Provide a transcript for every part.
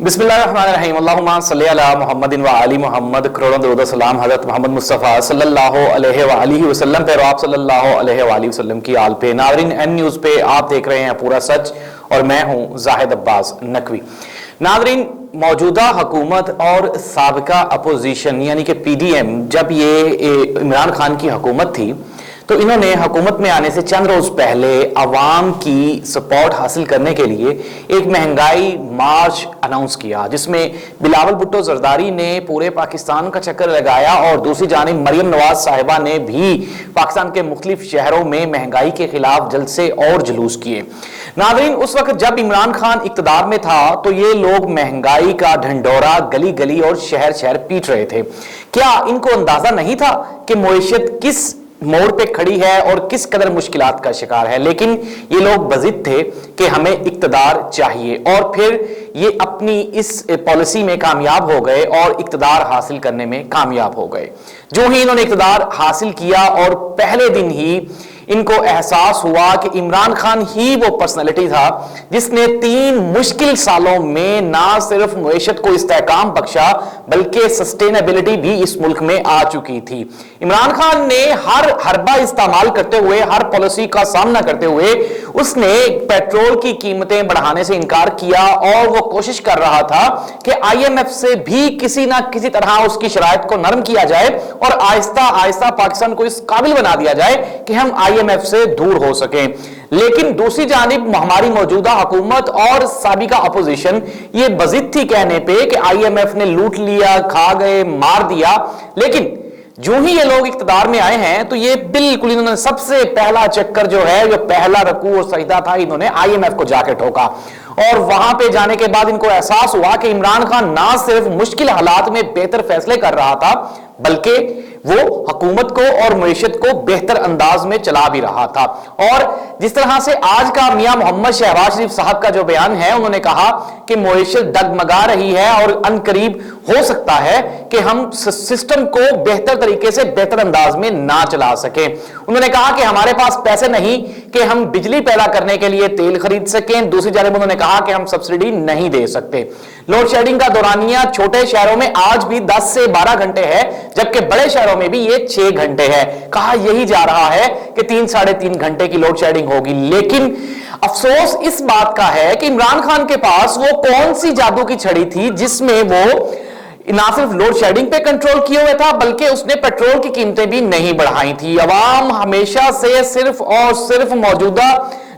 बिस्मिल्लाहिर्रहमानिर्रहीम अल्लाहुम्मा सल्ली अला मुहम्मदिन व आलि मुहम्मद। करोड़ों दरूद सलाम हज़रत मोहम्मद मुस्तफ़ा सल्लल्लाहु अलैहि व आलिहि वसल्लम पे और आप सल्लल्लाहु अलैहि व आलिहि वसल्लम की आल पे। नाज़रीन, एम न्यूज़ पे आप देख रहे हैं पूरा सच और मैं हूं जाहिद अब्बास नकवी। नाज़रीन, मौजूदा हुकूमत और साबिका अपोजिशन यानी कि पीडीएम, जब ये इमरान खान की हुकूमत थी तो इन्होंने हुकूमत में आने से चंद रोज पहले अवाम की सपोर्ट हासिल करने के लिए एक महंगाई मार्च अनाउंस किया, जिसमें बिलावल भुट्टो जरदारी ने पूरे पाकिस्तान का चक्कर लगाया और दूसरी जानिब मरियम नवाज साहिबा ने भी पाकिस्तान के मुख्तलिफ शहरों में महंगाई के खिलाफ जलसे और जुलूस किए। नाज़रीन, उस वक्त जब इमरान खान इक़्तिदार में था तो ये लोग महंगाई का ढंढोरा गली गली और शहर शहर पीट रहे थे। क्या इनको अंदाजा नहीं था कि मईशत किस मोड़ पे खड़ी है और किस कदर मुश्किलात का शिकार है? लेकिन ये लोग बज़िद थे कि हमें इक़्तिदार चाहिए और फिर ये अपनी इस पॉलिसी में कामयाब हो गए और इक़्तिदार हासिल करने में कामयाब हो गए। जो ही इन्होंने इक़्तिदार हासिल किया और पहले दिन ही इनको एहसास हुआ कि इमरान खान ही वो पर्सनैलिटी था जिसने 3 मुश्किल सालों में ना सिर्फ मईशत को इस्तेहकाम बख्शा बल्कि सस्टेनेबिलिटी भी इस मुल्क में आ चुकी थी। इमरान खान ने हर हरबा इस्तेमाल करते हुए, हर पॉलिसी का सामना करते हुए उसने पेट्रोल की कीमतें बढ़ाने से इनकार किया और वो कोशिश कर रहा था कि आईएमएफ से भी किसी ना किसी तरह उसकी शराइत को नरम किया जाए और आहिस्ता आहिस्ता पाकिस्तान को इस काबिल बना दिया जाए कि हम आईएमएफ से दूर हो सके। लेकिन दूसरी जानिब हमारी मौजूदा हुकूमत और साबिका अपोजिशन ये बज़िद थी कहने पे कि आईएमएफ ने लूट लिया, खा गए, मार दिया। लेकिन जो ही ये लोग इक़्तिदार में आए हैं तो ये बिल्कुल इन्होंने सबसे पहला चक्कर जो है, जो पहला रकू और सजदा था, इन्होंने आईएमएफ को जाके ठोका। और वहां पे जाने के बाद इनको एहसास हुआ कि इमरान खान ना सिर्फ मुश्किल हालात में बेहतर फैसले कर रहा था बल्कि वो हुकूमत को और मईशत को बेहतर अंदाज में चला भी रहा था। और जिस तरह से आज का मियां मोहम्मद शहबाज शरीफ साहब का जो बयान है, उन्होंने कहा कि मईशत डगमगा रही है और अनकरीब हो सकता है कि हम सिस्टम को बेहतर तरीके से बेहतर अंदाज में ना चला सके। उन्होंने कहा कि हमारे पास पैसे नहीं कि हम बिजली पैदा करने के लिए तेल खरीद सकें। दूसरी जानिब उन्होंने कहा कि हम सब्सिडी नहीं दे सकते। लोड शेडिंग का दौरानिया छोटे शहरों में आज भी 10 से 12 घंटे है, जबकि बड़े शहरों में भी ये 6 घंटे है। कहा यही जा रहा है कि 3-3.5 घंटे की लोड शेडिंग होगी। लेकिन अफसोस इस बात का है कि इमरान खान के पास वो कौन सी जादू की छड़ी थी जिसमें वो ना सिर्फ लोड शेडिंग पे कंट्रोल किया हुआ था बल्कि उसने पेट्रोल की कीमतें भी नहीं बढ़ाई थी। अवाम हमेशा से सिर्फ और सिर्फ मौजूदा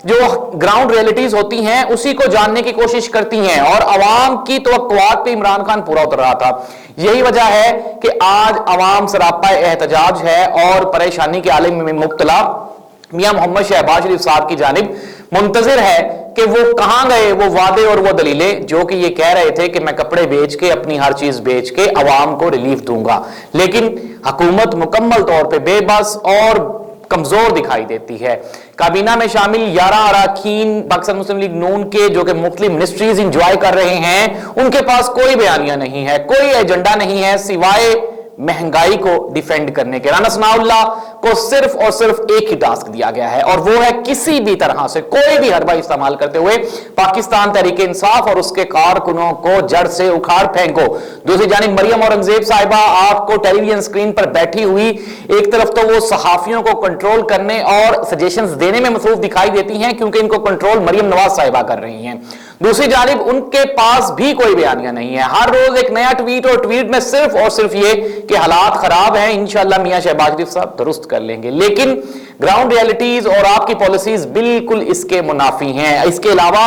जो ग्राउंड रियलिटीज होती हैं उसी को जानने की कोशिश करती हैं और अवाम की तवक्कुआत पे इमरान खान पूरा उतर रहा था। यही वजह है कि आज अवाम सरापा एहतजाज है और परेशानी के आलम में मुब्तला मियां मोहम्मद शहबाज शरीफ साहब की जानिब मुंतजिर है कि वो कहां गए वो वादे और वो दलीलें जो कि ये कह रहे थे कि मैं कपड़े बेच के, अपनी हर चीज बेच के अवाम को रिलीफ दूंगा। लेकिन हुकूमत मुकम्मल तौर पे बेबस और कमजोर दिखाई देती है। काबीना में शामिल 11 अरकान पाकिस्तान मुस्लिम लीग नून के जो कि मुख्तलिफ मिनिस्ट्रीज इंजॉय कर रहे हैं, उनके पास कोई बयानिया नहीं है, कोई एजेंडा नहीं है सिवाय महंगाई को डिफेंड करने के। राना सनाउल्लाह को सिर्फ और सिर्फ एक ही टास्क दिया गया है और वो है किसी भी तरह से कोई भी हरबा इस्तेमाल करते हुए पाकिस्तान तहरीक इंसाफ और उसके कारकुनों को जड़ से उखाड़ फेंको। दूसरी जानिब मरियम औरंगजेब साहिबा आपको टेलीविजन स्क्रीन पर बैठी हुई एक तरफ तो वो सहाफियों को कंट्रोल करने और सजेशंस देने में मसरूफ दिखाई देती हैं क्योंकि इनको कंट्रोल मरियम नवाज साहिबा कर रही हैं। दूसरी जानिब उनके पास भी कोई बयानिया नहीं है। हर रोज एक नया ट्वीट और ट्वीट में सिर्फ और सिर्फ ये कि हालात खराब हैं, इंशाअल्लाह मियां शहबाज शरीफ साहब दुरुस्त कर लेंगे। लेकिन ग्राउंड रियलिटीज और आपकी पॉलिसीज बिल्कुल इसके मुनाफी हैं। इसके अलावा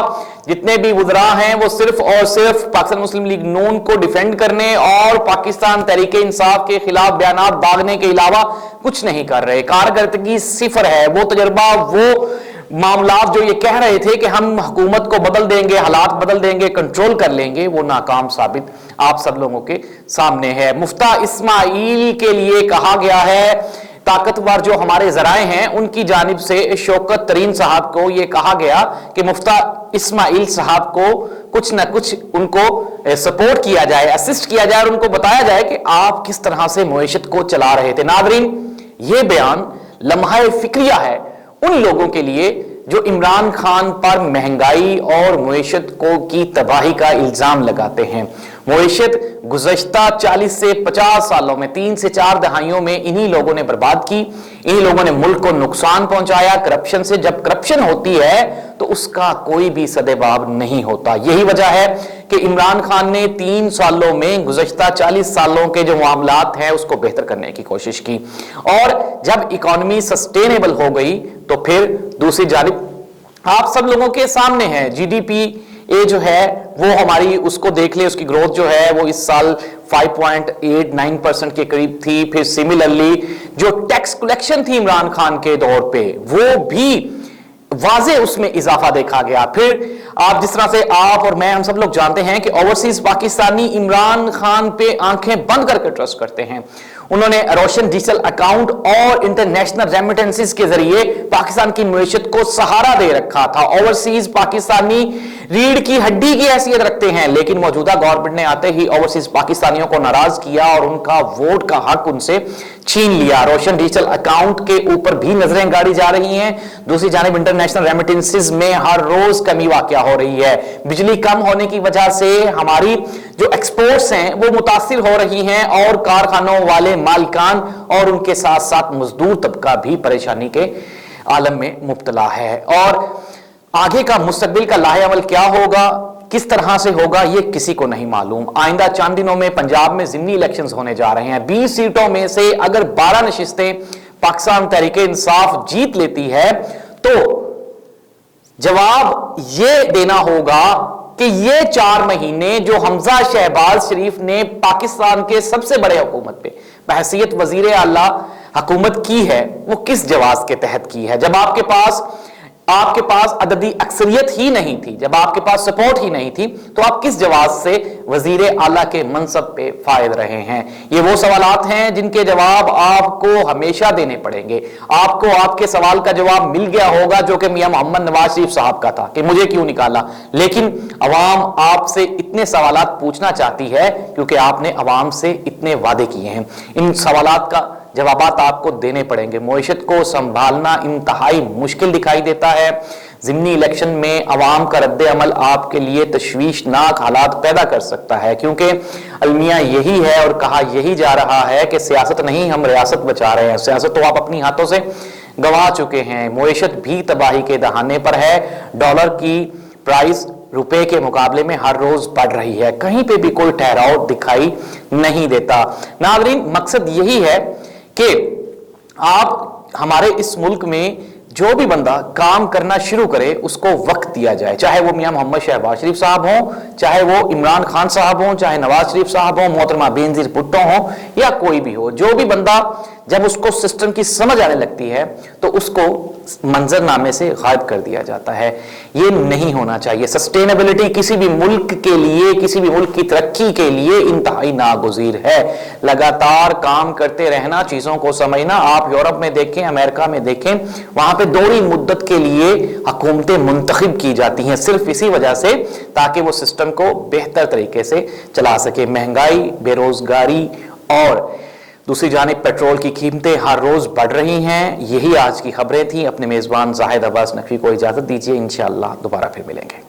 जितने भी वुज़रा हैं वो सिर्फ और सिर्फ पाकिस्तान मुस्लिम लीग नून को डिफेंड करने और पाकिस्तान तहरीक इंसाफ के खिलाफ बयानात दागने के अलावा कुछ नहीं कर रहे। कारकर्दगी सिफर है। वो तजर्बा, वो मामलात जो ये कह रहे थे कि हम हुकूमत को बदल देंगे, हालात बदल देंगे, कंट्रोल कर लेंगे, वो नाकाम साबित आप सब लोगों के सामने है। मुफ्ता इस्माइल के लिए कहा गया है, ताकतवर जो हमारे जराए हैं उनकी जानिब से शौकत तरीन साहब को यह कहा गया कि मुफ्ता इस्माइल साहब को कुछ ना कुछ उनको सपोर्ट किया जाए, असिस्ट किया जाए और उनको बताया जाए कि आप किस तरह से मईशत को चला रहे थे। नादरीन, ये बयान लम्हा फिक्रिया है उन लोगों के लिए जो इमरान खान पर महंगाई और मईशत को की तबाही का इल्जाम लगाते हैं। मईशत गुज़श्ता 40 से 50 सालों में 3 से 4 दहाइयों में इन्हीं लोगों ने बर्बाद की, इन्हीं लोगों ने मुल्क को नुकसान पहुंचाया करप्शन से। जब करप्शन होती है तो उसका कोई भी सदेबाब नहीं होता। यही वजह है कि इमरान खान ने 3 सालों में गुज़श्ता 40 सालों के जो मामलात हैं उसको बेहतर करने की कोशिश की, और जब इकोनॉमी सस्टेनेबल हो गई तो फिर दूसरी जानिब आप सब लोगों के सामने है जीडीपी ये जो है वो हमारी उसको देख ले, उसकी ग्रोथ जो है वो इस साल 5.89% के करीब थी। फिर सिमिलरली जो टैक्स कलेक्शन थी इमरान खान के दौर पे वो भी वाजे उसमें इजाफा देखा गया। फिर आप जिस तरह से आप और मैं हम सब लोग जानते हैं कि ओवरसीज पाकिस्तानी इमरान खान पे आंखें बंद करके ट्रस्ट करते हैं। उन्होंने रोशन डिजिटल अकाउंट और इंटरनेशनल रेमिटेंसेस के जरिए पाकिस्तान की मईशत को सहारा दे रखा था। ओवरसीज पाकिस्तानी रीढ़ की हड्डी की हैसियत रखते हैं, लेकिन मौजूदा गवर्नमेंट ने आते ही ओवरसीज पाकिस्तानियों को नाराज किया और उनका वोट का हक उनसे छीन लिया। रोशन डिजिटल अकाउंट के ऊपर भी नजरें गाड़ी जा रही हैं। दूसरी जानिब इंटरनेशनल रेमिटेंसेस में हर रोज कमी वाक़या हो रही है। बिजली कम होने की वजह से हमारी जो एक्सपोर्ट्स हैं वो मुतासिर हो रही हैं, और कारखानों वाले मालिकान और उनके साथ साथ मजदूर तबका भी परेशानी के आलम में मुब्तला है। और आगे का मुस्तकबिल का लाहेअमल क्या होगा, किस तरह से होगा, ये किसी को नहीं मालूम। आइंदा चंद दिनों में पंजाब में ज़िमनी इलेक्शंस होने जा रहे हैं। 20 सीटों में से अगर 12 नशिस्तें पाकिस्तान तहरीक इंसाफ जीत लेती है तो जवाब ये देना होगा कि ये 4 महीने जो हमजा शहबाज शरीफ ने पाकिस्तान के सबसे बड़े हुकूमत पे बहैसियत वजीर आला हुकूमत की है वो किस जवाब के तहत की है। जब आपके पास अददी अक्सरियत ही नहीं थी, जब आपके पास सपोर्ट ही नहीं थी, तो आप किस जवाब से वजीर आला के मनसब पे फायद रहे हैं। ये वो सवालात हैं जिनके जवाब आपको हमेशा देने पड़ेंगे। आपको आपके सवाल का जवाब मिल गया होगा जो कि मियां मोहम्मद नवाज शरीफ साहब का था कि मुझे क्यों निकाला, लेकिन अवाम आपसे इतने सवालात पूछना चाहती है क्योंकि आपने अवाम से इतने वादे किए हैं। इन सवालात का जवाबात आपको देने पड़ेंगे। मईशत को संभालना इंतहाई मुश्किल दिखाई देता है। ज़िमनी इलेक्शन में अवाम का रद्द अमल आपके लिए तशवीशनाक हालात पैदा कर सकता है, क्योंकि अलमिया यही है और कहा यही जा रहा है कि सियासत नहीं, हम रियासत बचा रहे हैं। सियासत तो आप अपनी हाथों से गंवा चुके हैं। मईशत भी तबाही के दहाने पर है। डॉलर की प्राइस रुपए के मुकाबले में हर रोज बढ़ रही है, कहीं पे भी कोई ठहराव दिखाई नहीं देता। नाज़रीन, मकसद यही है कि आप हमारे इस मुल्क में जो भी बंदा काम करना शुरू करे उसको वक्त दिया जाए, चाहे वो मियां मोहम्मद शहबाज शरीफ साहब हों, चाहे वो इमरान खान साहब हों, चाहे नवाज शरीफ साहब हों, मोहतरमा बेनजीर भुट्टो हों, या कोई भी हो। जो भी बंदा जब उसको सिस्टम की समझ आने लगती है तो उसको मंजरनामे से गायब कर दिया जाता है। ये नहीं होना चाहिए। सस्टेनेबिलिटी किसी भी मुल्क के लिए, किसी भी मुल्क की तरक्की के लिए इंतहाई नागुज़ीर है। लगातार काम करते रहना, चीजों को समझना। आप यूरोप में देखें, अमेरिका में देखें, वहां पे दोहरी मुद्दत के लिए हुकूमतें मुंतखब की जाती हैं सिर्फ इसी वजह से ताकि वो सिस्टम को बेहतर तरीके से चला सके। महंगाई, बेरोजगारी और दूसरी जानिब पेट्रोल की कीमतें हर रोज बढ़ रही हैं। यही आज की खबरें थी। अपने मेजबान जाहिद अब्बास नकवी को इजाजत दीजिए। इंशाअल्लाह दोबारा फिर मिलेंगे।